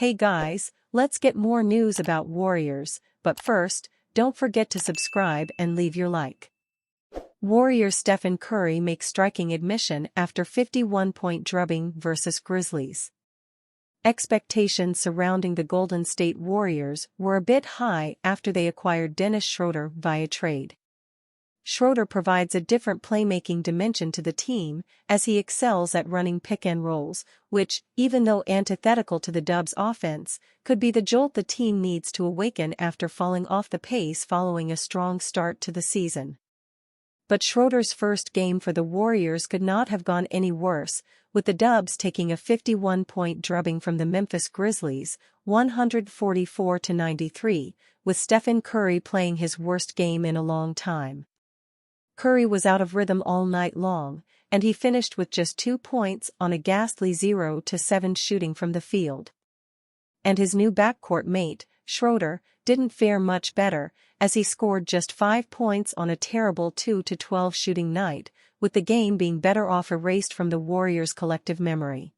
Hey guys, let's get more news about Warriors, but first, don't forget to subscribe and leave your like. Warriors Stephen Curry makes striking admission after 51-point drubbing versus Grizzlies. Expectations surrounding the Golden State Warriors were a bit high after they acquired Dennis Schroeder via trade. Schroeder provides a different playmaking dimension to the team, as he excels at running pick-and-rolls, which, even though antithetical to the Dubs' offense, could be the jolt the team needs to awaken after falling off the pace following a strong start to the season. But Schroeder's first game for the Warriors could not have gone any worse, with the Dubs taking a 51-point drubbing from the Memphis Grizzlies, 144-93, with Stephen Curry playing his worst game in a long time. Curry was out of rhythm all night long, and he finished with just 2 points on a ghastly 0-7 shooting from the field. And his new backcourt mate, Schroeder, didn't fare much better, as he scored just 5 points on a terrible 2-12 shooting night, with the game being better off erased from the Warriors' collective memory.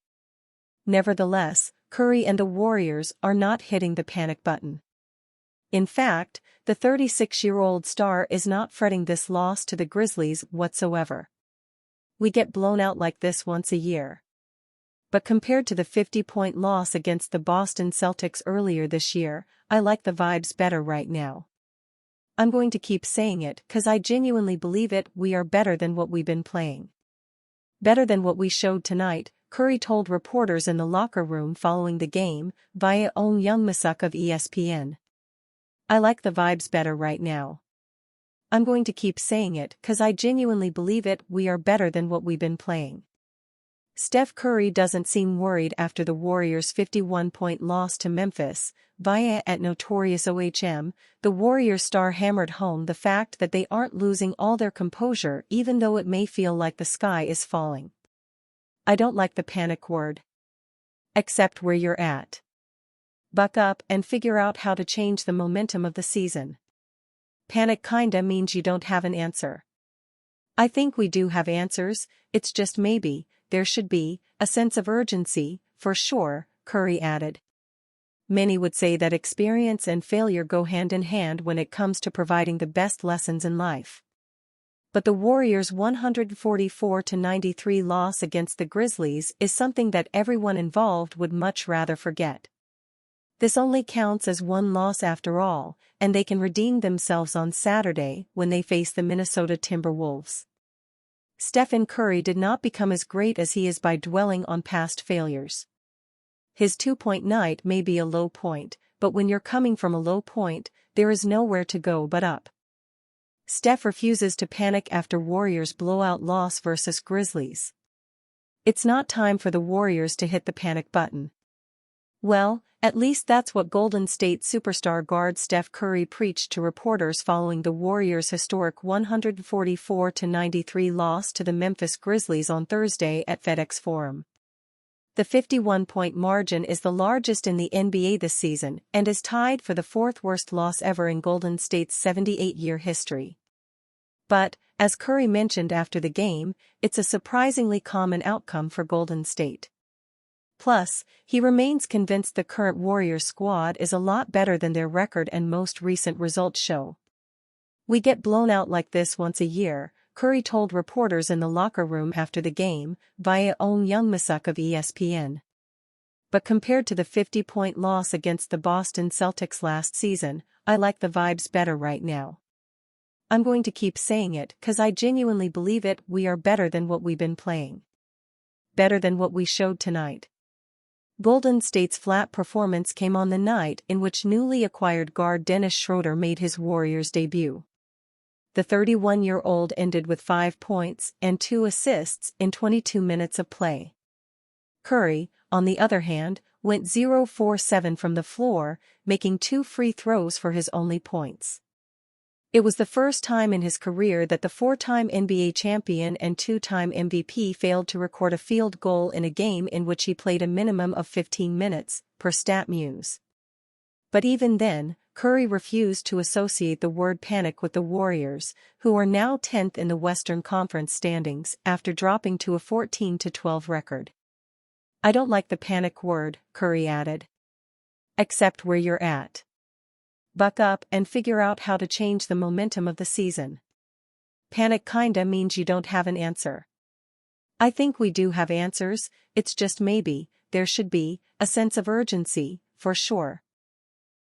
Nevertheless, Curry and the Warriors are not hitting the panic button. In fact, the 36-year-old star is not fretting this loss to the Grizzlies whatsoever. We get blown out like this once a year. But compared to the 50-point loss against the Boston Celtics earlier this year, I like the vibes better right now. I'm going to keep saying it cause I genuinely believe it. We are better than what we've been playing. Better than what we showed tonight, Curry told reporters in the locker room following the game, via Own Young Masuk of ESPN. I like the vibes better right now. I'm going to keep saying it cause I genuinely believe it. We are better than what we've been playing. Steph Curry doesn't seem worried after the Warriors' 51-point loss to Memphis. Via at Notorious OHM, the Warriors star hammered home the fact that they aren't losing all their composure even though it may feel like the sky is falling. I don't like the panic word. Accept where you're at. Buck up and figure out how to change the momentum of the season. Panic kinda means you don't have an answer. I think we do have answers, it's just maybe, there should be, a sense of urgency, for sure, Curry added. Many would say that experience and failure go hand in hand when it comes to providing the best lessons in life. But the Warriors' 144-93 loss against the Grizzlies is something that everyone involved would much rather forget. This only counts as one loss after all, and they can redeem themselves on Saturday when they face the Minnesota Timberwolves. Stephen Curry did not become as great as he is by dwelling on past failures. His 2-point night may be a low point, but when you're coming from a low point, there is nowhere to go but up. Steph refuses to panic after Warriors' blowout loss versus Grizzlies. It's not time for the Warriors to hit the panic button. Well, at least that's what Golden State superstar guard Steph Curry preached to reporters following the Warriors' historic 144-93 loss to the Memphis Grizzlies on Thursday at FedEx Forum. The 51-point margin is the largest in the NBA this season and is tied for the 4th worst loss ever in Golden State's 78-year history. But, as Curry mentioned after the game, it's a surprisingly common outcome for Golden State. Plus, he remains convinced the current Warriors squad is a lot better than their record and most recent results show. We get blown out like this once a year, Curry told reporters in the locker room after the game, via Own Young Masuk of ESPN. But compared to the 50-point loss against the Boston Celtics last season, I like the vibes better right now. I'm going to keep saying it cause I genuinely believe it. We are better than what we've been playing. Better than what we showed tonight. Golden State's flat performance came on the night in which newly acquired guard Dennis Schroeder made his Warriors debut. The 31-year-old ended with 5 points and 2 assists in 22 minutes of play. Curry, on the other hand, went 0-for-7 from the floor, making 2 free throws for his only points. It was the first time in his career that the 4-time NBA champion and 2-time MVP failed to record a field goal in a game in which he played a minimum of 15 minutes, per StatMuse. But even then, Curry refused to associate the word panic with the Warriors, who are now 10th in the Western Conference standings after dropping to a 14-12 record. I don't like the panic word, Curry added. Accept where you're at. Buck up and figure out how to change the momentum of the season. Panic kinda means you don't have an answer. I think we do have answers, it's just maybe there should be a sense of urgency, for sure.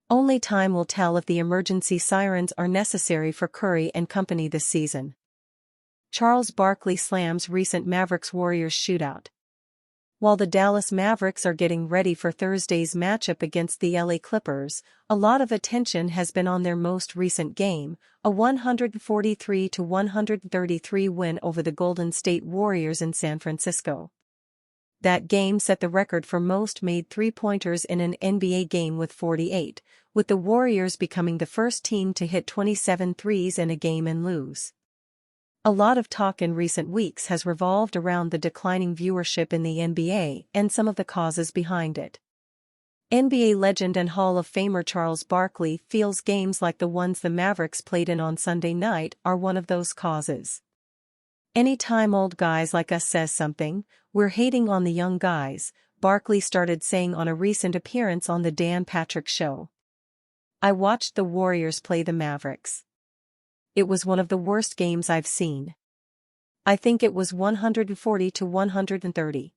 Only time will tell if the emergency sirens are necessary for Curry and company this season. Charles Barkley slams recent Mavericks-Warriors shootout. While the Dallas Mavericks are getting ready for Thursday's matchup against the LA Clippers, a lot of attention has been on their most recent game, a 143-133 win over the Golden State Warriors in San Francisco. That game set the record for most made three-pointers in an NBA game with 48, with the Warriors becoming the first team to hit 27 threes in a game and lose. A lot of talk in recent weeks has revolved around the declining viewership in the NBA and some of the causes behind it. NBA legend and Hall of Famer Charles Barkley feels games like the ones the Mavericks played in on Sunday night are one of those causes. Anytime old guys like us says something, we're hating on the young guys, Barkley started saying on a recent appearance on the Dan Patrick Show. I watched the Warriors play the Mavericks. It was one of the worst games I've seen. I think it was 140-130.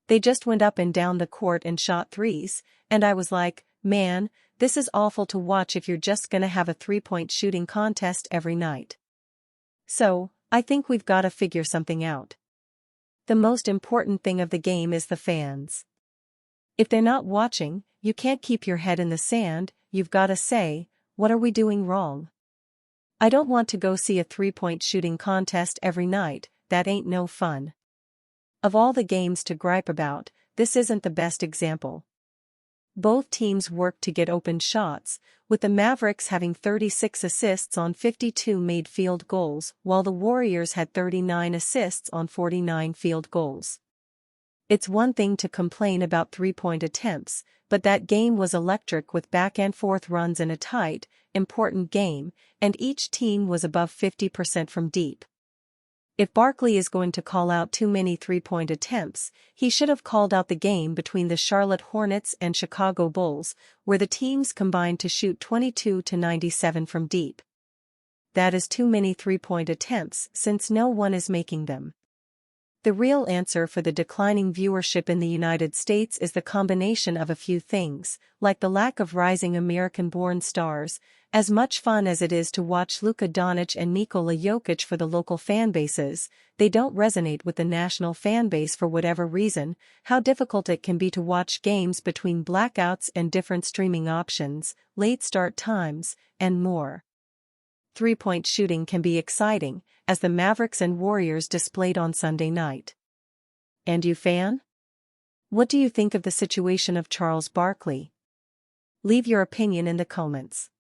They just went up and down the court and shot threes, and I was like, man, this is awful to watch if you're just gonna have a three-point shooting contest every night. So, I think we've gotta figure something out. The most important thing of the game is the fans. If they're not watching, you can't keep your head in the sand, you've gotta say, what are we doing wrong? I don't want to go see a three-point shooting contest every night, that ain't no fun. Of all the games to gripe about, this isn't the best example. Both teams worked to get open shots, with the Mavericks having 36 assists on 52 made field goals, while the Warriors had 39 assists on 49 field goals. It's one thing to complain about three-point attempts, but that game was electric with back-and-forth runs in a tight, important game, and each team was above 50% from deep. If Barkley is going to call out too many three-point attempts, he should have called out the game between the Charlotte Hornets and Chicago Bulls, where the teams combined to shoot 22-97 from deep. That is too many three-point attempts since no one is making them. The real answer for the declining viewership in the United States is the combination of a few things, like the lack of rising American-born stars. As much fun as it is to watch Luka Doncic and Nikola Jokic for the local fanbases, they don't resonate with the national fanbase for whatever reason. How difficult it can be to watch games between blackouts and different streaming options, late start times, and more. Three-point shooting can be exciting, as the Mavericks and Warriors displayed on Sunday night. And you fan? What do you think of the situation of Charles Barkley? Leave your opinion in the comments.